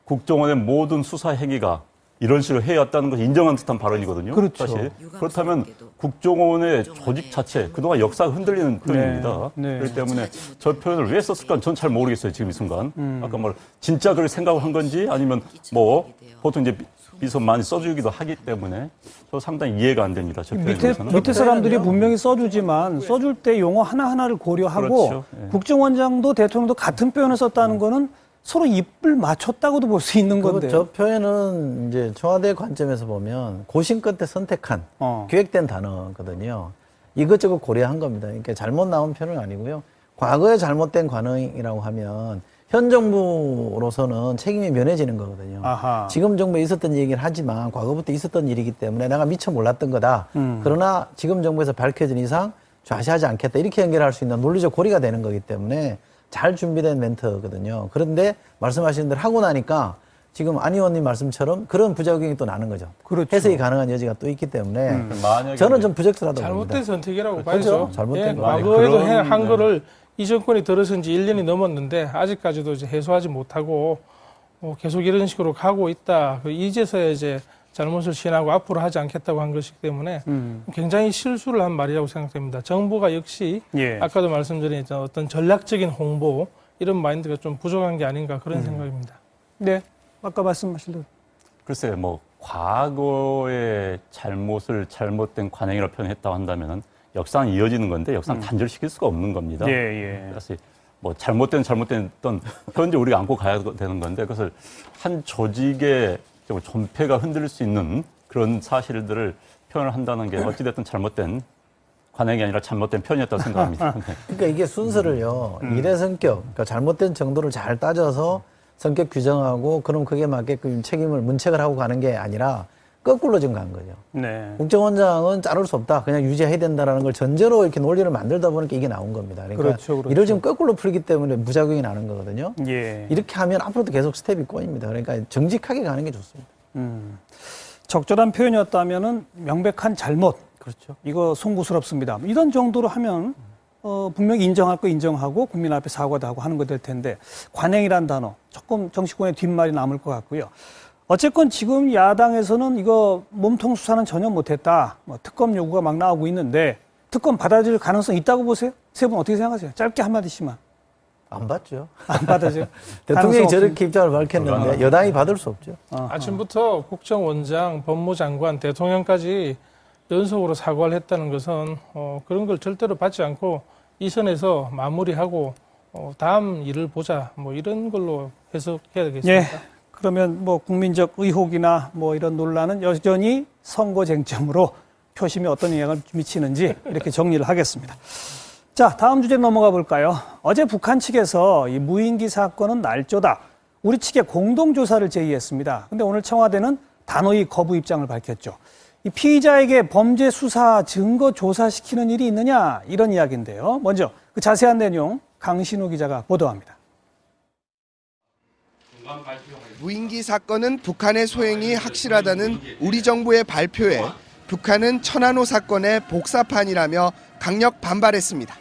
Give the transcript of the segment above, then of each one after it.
국정원의 모든 수사 행위가 이런 식으로 해왔다는 것을 인정한 듯한 발언이거든요. 그렇죠. 사실. 그렇다면 국정원의 조직 자체, 그동안 역사가 흔들리는 표현입니다. 네. 그렇기 때문에 저 표현을 왜 썼을까 전 잘 모르겠어요. 지금 이 순간. 아까 진짜 그렇게 생각을 한 건지 아니면 보통 이제 비서 많이 써주기도 하기 때문에 저 상당히 이해가 안 됩니다. 저 표현에서는. 밑에 사람들이 분명히 써주지만 써줄 때 용어 하나하나를 고려하고 그렇죠. 예. 국정원장도 대통령도 같은 표현을 썼다는 거는 서로 입을 맞췄다고도 볼 수 있는 건데. 저 표현은 이제 청와대 관점에서 보면 고심 끝에 선택한 기획된 단어거든요. 이것저것 고려한 겁니다. 그러니까 잘못 나온 표현은 아니고요. 과거에 잘못된 관행이라고 하면 현 정부로서는 책임이 면해지는 거거든요. 아하. 지금 정부에 있었던 얘기를 하지만 과거부터 있었던 일이기 때문에 내가 미처 몰랐던 거다. 그러나 지금 정부에서 밝혀진 이상 좌시하지 않겠다. 이렇게 연결할 수 있는 논리적 고리가 되는 거기 때문에 잘 준비된 멘트거든요. 그런데 말씀하신 대로 하고 나니까 지금 안 의원님 말씀처럼 그런 부작용이 또 나는 거죠. 그렇죠. 해석이 가능한 여지가 또 있기 때문에 만약에 저는 좀 부적절하다고 잘못된 봅니다. 선택이라고 그렇죠? 봐야죠. 잘못된 거. 과거에도 그런, 한 거를 이 정권이 들어선 지 1년이 넘었는데 아직까지도 이제 해소하지 못하고 계속 이런 식으로 가고 있다. 이제서야 이제 잘못을 시인하고 앞으로 하지 않겠다고 한 것이기 때문에 굉장히 실수를 한 말이라고 생각됩니다. 정부가 역시 아까도 말씀드린 어떤 전략적인 홍보 이런 마인드가 좀 부족한 게 아닌가 그런 생각입니다. 네, 아까 말씀하신 대로. 글쎄요, 과거의 잘못을 잘못된 관행이라고 표현했다고 한다면 역사는 이어지는 건데 역사는 단절시킬 수가 없는 겁니다. 그래서 잘못된 어떤 현재 우리가 안고 가야 되는 건데 그것을 한 조직의 존폐가 흔들릴 수 있는 그런 사실들을 표현을 한다는 게 어찌됐든 잘못된 관행이 아니라 잘못된 표현이었다고 생각합니다. 그러니까 이게 순서를요. 일의 성격, 그러니까 잘못된 정도를 잘 따져서 성격 규정하고 그럼 그게 맞게끔 책임을 문책을 하고 가는 게 아니라 거꾸로 지금 간 거죠. 네. 국정원장은 자를 수 없다. 그냥 유지해야 된다라는 걸 전제로 이렇게 논리를 만들다 보니까 이게 나온 겁니다. 그러니까 그렇죠. 이를 지금 거꾸로 풀기 때문에 부작용이 나는 거거든요. 예. 이렇게 하면 앞으로도 계속 스텝이 꼬입니다. 그러니까 정직하게 가는 게 좋습니다. 적절한 표현이었다면은 명백한 잘못. 그렇죠. 이거 송구스럽습니다. 이런 정도로 하면 분명히 인정할 거 인정하고 국민 앞에 사과도 하고 하는 거 될 텐데 관행이란 단어 조금 정치권의 뒷말이 남을 것 같고요. 어쨌건 지금 야당에서는 이거 몸통 수사는 전혀 못했다. 특검 요구가 막 나오고 있는데 특검 받아들일 가능성 있다고 보세요? 세 분 어떻게 생각하세요? 짧게 한마디씩만. 안 받죠. 안 받아줘요? 대통령이 저렇게 입장을 밝혔는데 여당이 받을 수 없죠. 아침부터 국정원장, 법무장관, 대통령까지 연속으로 사과를 했다는 것은 그런 걸 절대로 받지 않고 이 선에서 마무리하고 다음 일을 보자 이런 걸로 해석해야 되겠습니다. 예. 그러면 국민적 의혹이나 이런 논란은 여전히 선거 쟁점으로 표심에 어떤 영향을 미치는지 이렇게 정리를 하겠습니다. 자, 다음 주제 넘어가 볼까요? 어제 북한 측에서 이 무인기 사건은 날조다. 우리 측에 공동조사를 제의했습니다. 근데 오늘 청와대는 단호히 거부 입장을 밝혔죠. 이 피의자에게 범죄 수사 증거 조사시키는 일이 있느냐 이런 이야기인데요. 먼저 그 자세한 내용 강신우 기자가 보도합니다. 무인기 사건은 북한의 소행이 확실하다는 우리 정부의 발표에 북한은 천안호 사건의 복사판이라며 강력 반발했습니다.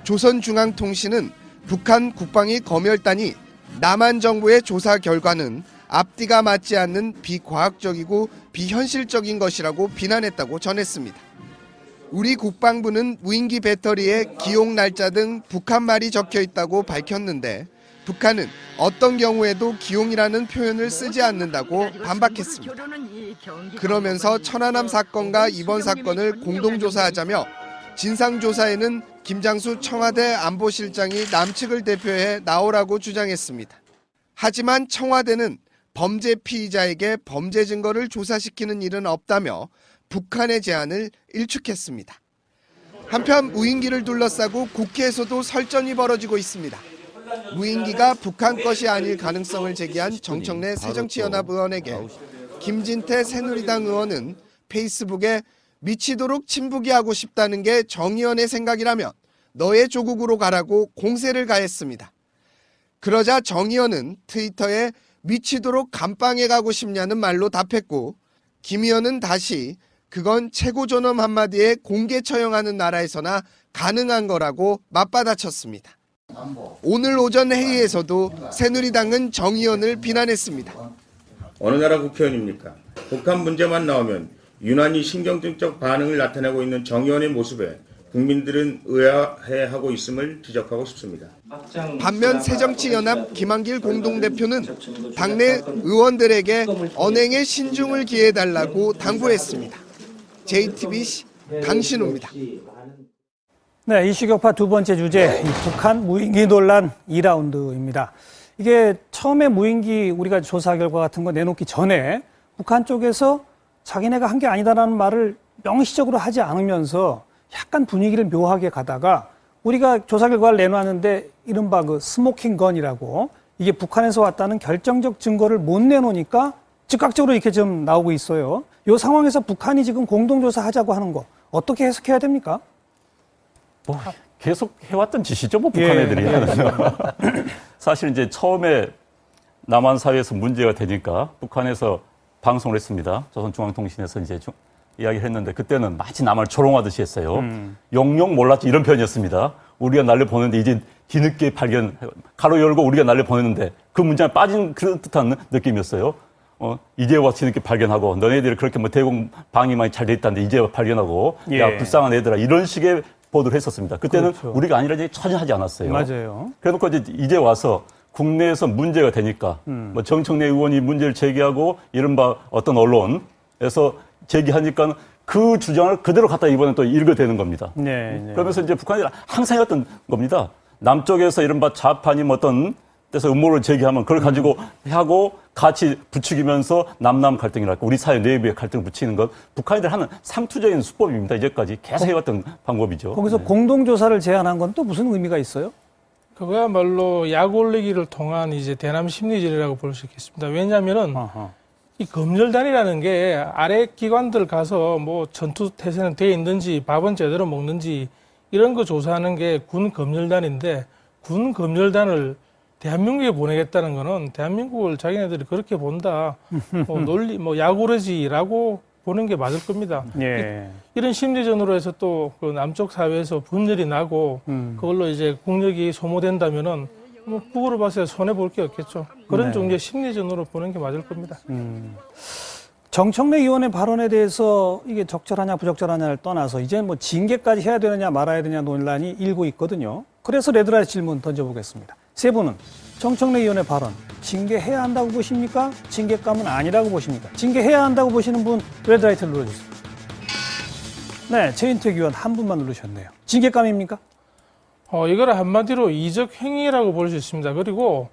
조선중앙통신은 북한 국방위 검열단이 남한 정부의 조사 결과는 앞뒤가 맞지 않는 비과학적이고 비현실적인 것이라고 비난했다고 전했습니다. 우리 국방부는 무인기 배터리에 기용 날짜 등 북한말이 적혀 있다고 밝혔는데 북한은 어떤 경우에도 기용이라는 표현을 쓰지 않는다고 반박했습니다. 그러면서 천안함 사건과 이번 사건을 공동조사하자며 진상조사에는 김장수 청와대 안보실장이 남측을 대표해 나오라고 주장했습니다. 하지만 청와대는 범죄 피의자에게 범죄 증거를 조사시키는 일은 없다며 북한의 제안을 일축했습니다. 한편 무인기를 둘러싸고 국회에서도 설전이 벌어지고 있습니다. 무인기가 북한 것이 아닐 가능성을 제기한 정청래 새정치연합 의원에게 김진태 새누리당 의원은 페이스북에 미치도록 친북이 하고 싶다는 게 정 의원의 생각이라면 너의 조국으로 가라고 공세를 가했습니다. 그러자 정 의원은 트위터에 미치도록 감방에 가고 싶냐는 말로 답했고 김 의원은 다시 그건 최고 존엄 한마디에 공개 처형하는 나라에서나 가능한 거라고 맞받아쳤습니다. 오늘 오전 회의에서도 새누리당은 정 의원을 비난했습니다. 어느 나라 국회의원입니까? 북한 문제만 나오면 유난히 신경증적 반응을 나타내고 있는 정 의원의 모습에 국민들은 의아해하고 있음을 지적하고 싶습니다. 반면 새정치연합 김한길 공동대표는 당내 의원들에게 언행에 신중을 기해달라고 당부했습니다. JTBC 강신우입니다. 네, 이슈격파 두 번째 주제, 이 북한 무인기 논란 2라운드입니다. 이게 처음에 무인기 우리가 조사 결과 같은 거 내놓기 전에 북한 쪽에서 자기네가 한 게 아니다라는 말을 명시적으로 하지 않으면서 약간 분위기를 묘하게 가다가 우리가 조사 결과를 내놨는데 이른바 그 스모킹 건이라고 이게 북한에서 왔다는 결정적 증거를 못 내놓으니까 즉각적으로 이렇게 좀 나오고 있어요. 이 상황에서 북한이 지금 공동조사 하자고 하는 거 어떻게 해석해야 됩니까? 뭐 계속 해왔던 짓이죠, 뭐 북한 애들이. 사실 이제 처음에 남한 사회에서 문제가 되니까 북한에서 방송을 했습니다. 조선중앙통신에서 이제 이야기를 했는데 그때는 마치 남한을 조롱하듯이 했어요. 영영 몰랐지 이런 표현이었습니다. 우리가 날려보냈는데 이제 뒤늦게 가로 열고 우리가 날려보냈는데 그 문장에 빠진 그런 듯한 느낌이었어요. 이제 와서 뒤늦게 발견하고 너네들이 그렇게 뭐 대공 방위만이 잘 돼 있다는데 이제 발견하고 야 불쌍한 애들아 이런 식의 보도를 했었습니다. 그때는 그렇죠. 우리가 아니라 전혀 하지 않았어요. 맞아요. 그래놓고 이제 와서 국내에서 문제가 되니까 뭐 정청래 의원이 문제를 제기하고 이른바 어떤 언론에서 제기하니까 그 주장을 그대로 갖다 이번에 또 읽어대는 겁니다. 네. 그러면서 이제 북한이 항상 했던 겁니다. 남쪽에서 이른바 좌파니 어떤 데서 음모를 제기하면 그걸 가지고 하고 같이 부추기면서 남남 갈등이랄까 우리 사회 내부의 갈등을 붙이는 것 북한이들 하는 상투적인 수법입니다. 이제까지 계속 해왔던 방법이죠. 거기서 공동조사를 제안한 건 또 무슨 의미가 있어요? 그거야말로 약 올리기를 통한 이제 대남 심리전이라고 볼 수 있겠습니다. 왜냐하면은 이 검열단이라는 게 아래 기관들 가서 뭐 전투 태세는 돼 있는지 밥은 제대로 먹는지 이런 거 조사하는 게 군 검열단인데 군 검열단을 대한민국에 보내겠다는 거는 대한민국을 자기네들이 그렇게 본다. 야구르지라고 보는 게 맞을 겁니다. 예. 이런 심리전으로 해서 또 그 남쪽 사회에서 분열이 나고 그걸로 이제 국력이 소모된다면은 뭐 국으로 봐서 손해 볼 게 없겠죠. 그런 종류의 심리전으로 보는 게 맞을 겁니다. 정청래 의원의 발언에 대해서 이게 적절하냐 부적절하냐를 떠나서 이제 뭐 징계까지 해야 되느냐 말아야 되느냐 논란이 일고 있거든요. 그래서 레드라이트 질문 던져보겠습니다. 세 분은 정청래 의원의 발언 징계해야 한다고 보십니까? 징계감은 아니라고 보십니까? 징계해야 한다고 보시는 분 레드라이트를 눌러주세요. 네, 최인택 의원 한 분만 누르셨네요. 징계감입니까? 이거를 한마디로 이적 행위라고 볼 수 있습니다. 그리고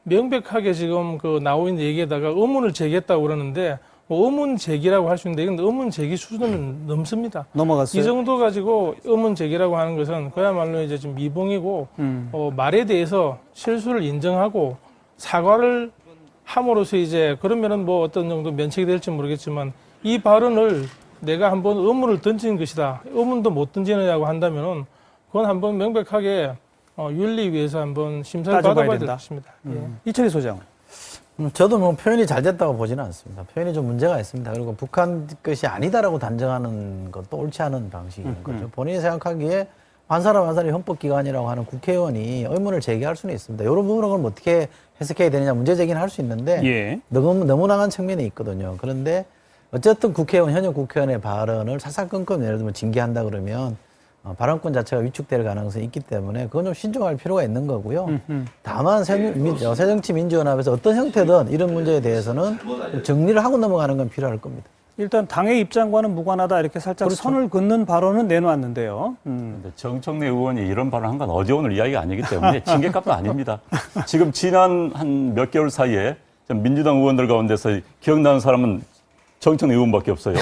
명백하게 지금 그 나오고 있는 얘기에다가 의문을 제기했다고 그러는데 의문 제기라고 할 수 있는데 이건 의문 제기 수준은 넘습니다. 넘어갔어요. 이 정도 가지고 의문 제기라고 하는 것은 그야말로 이제 좀 미봉이고 말에 대해서 실수를 인정하고 사과를 함으로써 이제 그러면은 뭐 어떤 정도 면책이 될지 모르겠지만 이 발언을 내가 한번 의문을 던진 것이다. 의문도 못 던지느냐고 한다면은 그건 한번 명백하게 윤리위에서 한번 심사를 받아봐야 될 것입니다. 이철희 소장. 저도 뭐 표현이 잘 됐다고 보지는 않습니다. 표현이 좀 문제가 있습니다. 그리고 북한 것이 아니다라고 단정하는 것도 옳지 않은 방식인 거죠. 본인이 생각하기에 한 사람 한 사람이 헌법기관이라고 하는 국회의원이 의문을 제기할 수는 있습니다. 이런 부분은 그럼 어떻게 해석해야 되느냐 문제 제기는 할 수 있는데 너무 나간 측면이 있거든요. 그런데 어쨌든 현역 국회의원의 발언을 사사건건 예를 들면 징계한다 그러면 발언권 자체가 위축될 가능성이 있기 때문에 그건 좀 신중할 필요가 있는 거고요. 다만 새정치민주연합에서 어떤 형태든 이런 문제에 대해서는 정리를 하고 넘어가는 건 필요할 겁니다. 일단 당의 입장과는 무관하다 이렇게 살짝 그렇죠. 선을 긋는 발언은 내놓았는데요. 정청래 의원이 이런 발언한 건 어제 오늘 이야기가 아니기 때문에 징계값도 아닙니다. 지금 지난 한 몇 개월 사이에 민주당 의원들 가운데서 기억나는 사람은 정청래 의원밖에 없어요.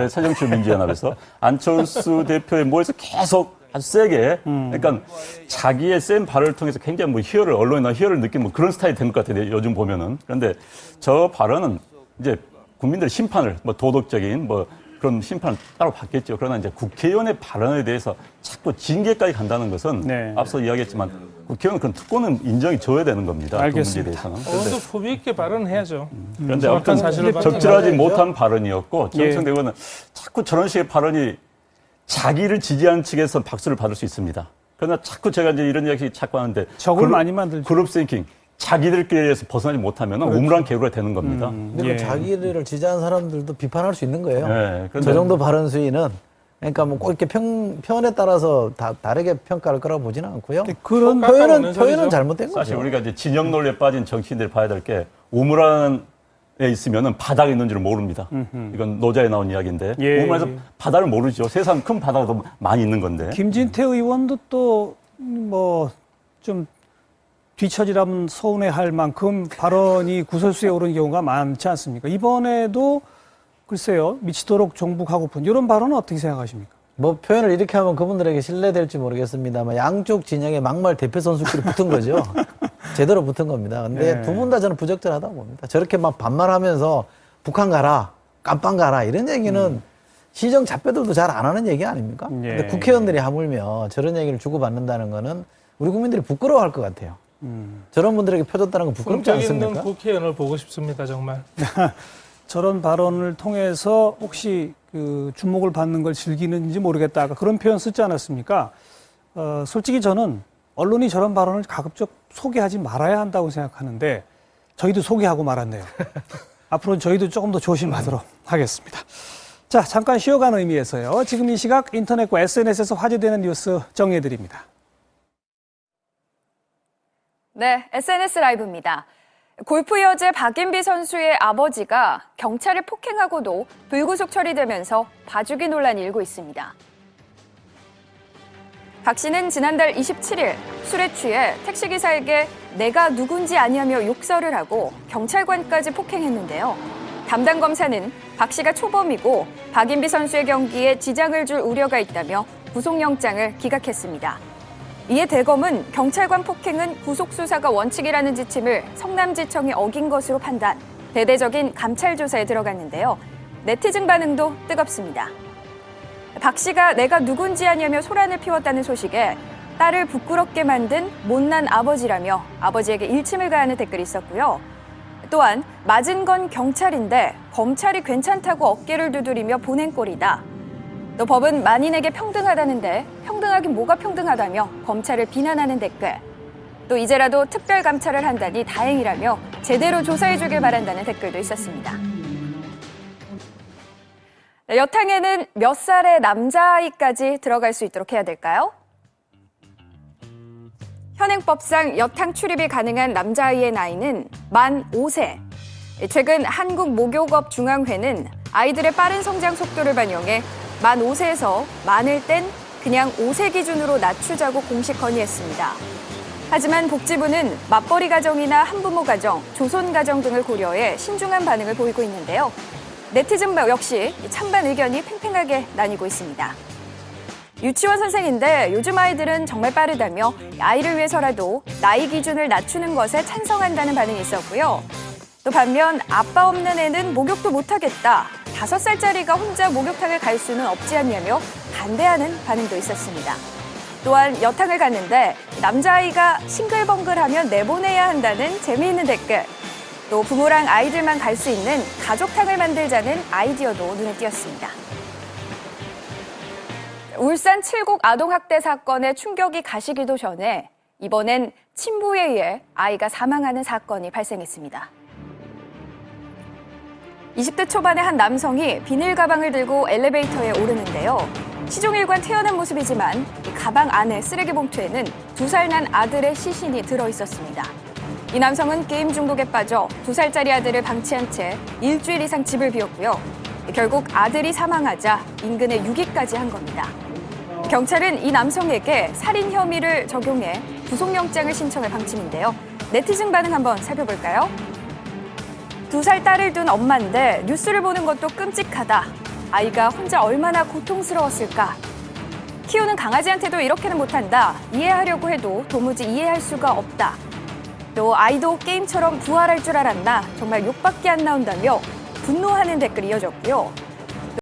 새정치민주연합에서 안철수 대표의 모에서 계속 아주 세게, 그러니까 자기의 센 발언을 통해서 굉장히 뭐 언론이나 희열을 느끼는 뭐 그런 스타일이 된 것 같아요. 요즘 보면은. 그런데 저 발언은 이제 국민들 심판을 뭐 도덕적인 뭐 그런 심판을 따로 받겠죠. 그러나 이제 국회의원의 발언에 대해서 자꾸 징계까지 간다는 것은 앞서 이야기했지만 국회의원 그런 특권은 인정이 줘야 되는 겁니다. 알겠습니다. 그 문제에 대해서는. 어느 소비 있게 발언해야죠. 그런데 아무튼 적절하지 못한 발언이었고 정청래 의원은 자꾸 저런 식의 발언이 자기를 지지한 측에서 박수를 받을 수 있습니다. 그러나 자꾸 제가 이제 이런 이야기 자꾸 하는데 적을 많이 만들죠. 그룹 싱킹. 자기들끼리에서 벗어나지 못하면 그렇죠. 우물안 개구리가 되는 겁니다. 근데 그 자기를 지지하는 사람들도 비판할 수 있는 거예요. 네, 저 정도 발언 수위는 그러니까 뭐 꼭 이렇게 편에 따라서 다르게 평가할 거라고 보지는 않고요. 그런 표현은 잘못된 거죠. 사실 우리가 이제 진영 논리에 빠진 정치인들이 봐야 될 게 우물안에 있으면은 바닥에 있는 줄 모릅니다. 이건 노자에 나온 이야기인데 우물안에서 바다를 모르죠. 세상 큰 바다가 더 많이 있는 건데. 김진태 의원도 또 뭐 좀 뒤처지라면 서운해할 만큼 발언이 구설수에 오르는 경우가 많지 않습니까? 이번에도 글쎄요, 미치도록 종북하고픈 이런 발언은 어떻게 생각하십니까? 뭐 표현을 이렇게 하면 그분들에게 신뢰될지 모르겠습니다만 양쪽 진영의 막말 대표 선수끼리 붙은 거죠. 제대로 붙은 겁니다. 근데 두 분 다 저는 부적절하다고 봅니다. 저렇게 막 반말하면서 북한 가라, 깜빵 가라 이런 얘기는 시정 잡배들도 잘 안 하는 얘기 아닙니까? 근데 국회의원들이 하물며 저런 얘기를 주고받는다는 거는 우리 국민들이 부끄러워할 것 같아요. 저런 분들에게 펴줬다는 건 부끄럽지 않습니까? 있는 국회의원을 보고 싶습니다, 정말. 저런 발언을 통해서 혹시 그 주목을 받는 걸 즐기는지 모르겠다. 아까 그런 표현 쓰지 않았습니까? 솔직히 저는 언론이 저런 발언을 가급적 소개하지 말아야 한다고 생각하는데 저희도 소개하고 말았네요. 앞으로는 저희도 조금 더 조심하도록 하겠습니다. 자, 잠깐 쉬어간 의미에서요. 지금 이 시각 인터넷과 SNS에서 화제되는 뉴스 정리해드립니다. 네, SNS 라이브입니다. 골프 여제 박인비 선수의 아버지가 경찰을 폭행하고도 불구속 처리되면서 봐주기 논란이 일고 있습니다. 박 씨는 지난달 27일 술에 취해 택시기사에게 내가 누군지 아냐며 욕설을 하고 경찰관까지 폭행했는데요. 담당 검사는 박 씨가 초범이고 박인비 선수의 경기에 지장을 줄 우려가 있다며 구속영장을 기각했습니다. 이에 대검은 경찰관 폭행은 구속수사가 원칙이라는 지침을 성남지청이 어긴 것으로 판단, 대대적인 감찰 조사에 들어갔는데요. 네티즌 반응도 뜨겁습니다. 박 씨가 내가 누군지 아냐며 소란을 피웠다는 소식에 딸을 부끄럽게 만든 못난 아버지라며 아버지에게 일침을 가하는 댓글이 있었고요. 또한 맞은 건 경찰인데 검찰이 괜찮다고 어깨를 두드리며 보낸 꼴이다. 또 법은 만인에게 평등하다는데 평등하긴 뭐가 평등하다며 검찰을 비난하는 댓글. 또 이제라도 특별 감찰을 한다니 다행이라며 제대로 조사해주길 바란다는 댓글도 있었습니다. 네, 여탕에는 몇 살의 남자아이까지 들어갈 수 있도록 해야 될까요? 현행법상 여탕 출입이 가능한 남자아이의 나이는 만 5세. 최근 한국목욕업중앙회는 아이들의 빠른 성장 속도를 반영해 만 5세에서 만을 땐 그냥 5세 기준으로 낮추자고 공식 건의했습니다. 하지만 복지부는 맞벌이 가정이나 한부모 가정, 조손 가정 등을 고려해 신중한 반응을 보이고 있는데요. 네티즌 역시 찬반 의견이 팽팽하게 나뉘고 있습니다. 유치원 선생인데 요즘 아이들은 정말 빠르다며 아이를 위해서라도 나이 기준을 낮추는 것에 찬성한다는 반응이 있었고요. 또 반면 아빠 없는 애는 목욕도 못하겠다. 5살짜리가 혼자 목욕탕을 갈 수는 없지 않냐며 반대하는 반응도 있었습니다. 또한 여탕을 갔는데 남자아이가 싱글벙글하면 내보내야 한다는 재미있는 댓글. 또 부모랑 아이들만 갈 수 있는 가족탕을 만들자는 아이디어도 눈에 띄었습니다. 울산 칠곡 아동학대 사건의 충격이 가시기도 전에 이번엔 친부에 의해 아이가 사망하는 사건이 발생했습니다. 20대 초반의 한 남성이 비닐 가방을 들고 엘리베이터에 오르는데요. 시종일관 태어난 모습이지만 이 가방 안에 쓰레기 봉투에는 2살 난 아들의 시신이 들어있었습니다. 이 남성은 게임 중독에 빠져 2살짜리 아들을 방치한 채 일주일 이상 집을 비웠고요. 결국 아들이 사망하자 인근에 유기까지 한 겁니다. 경찰은 이 남성에게 살인 혐의를 적용해 구속영장을 신청할 방침인데요. 네티즌 반응 한번 살펴볼까요? 2살 딸을 둔 엄마인데 뉴스를 보는 것도 끔찍하다. 아이가 혼자 얼마나 고통스러웠을까. 키우는 강아지한테도 이렇게는 못한다. 이해하려고 해도 도무지 이해할 수가 없다. 또 아이도 게임처럼 부활할 줄 알았나. 정말 욕밖에 안 나온다며 분노하는 댓글이 이어졌고요.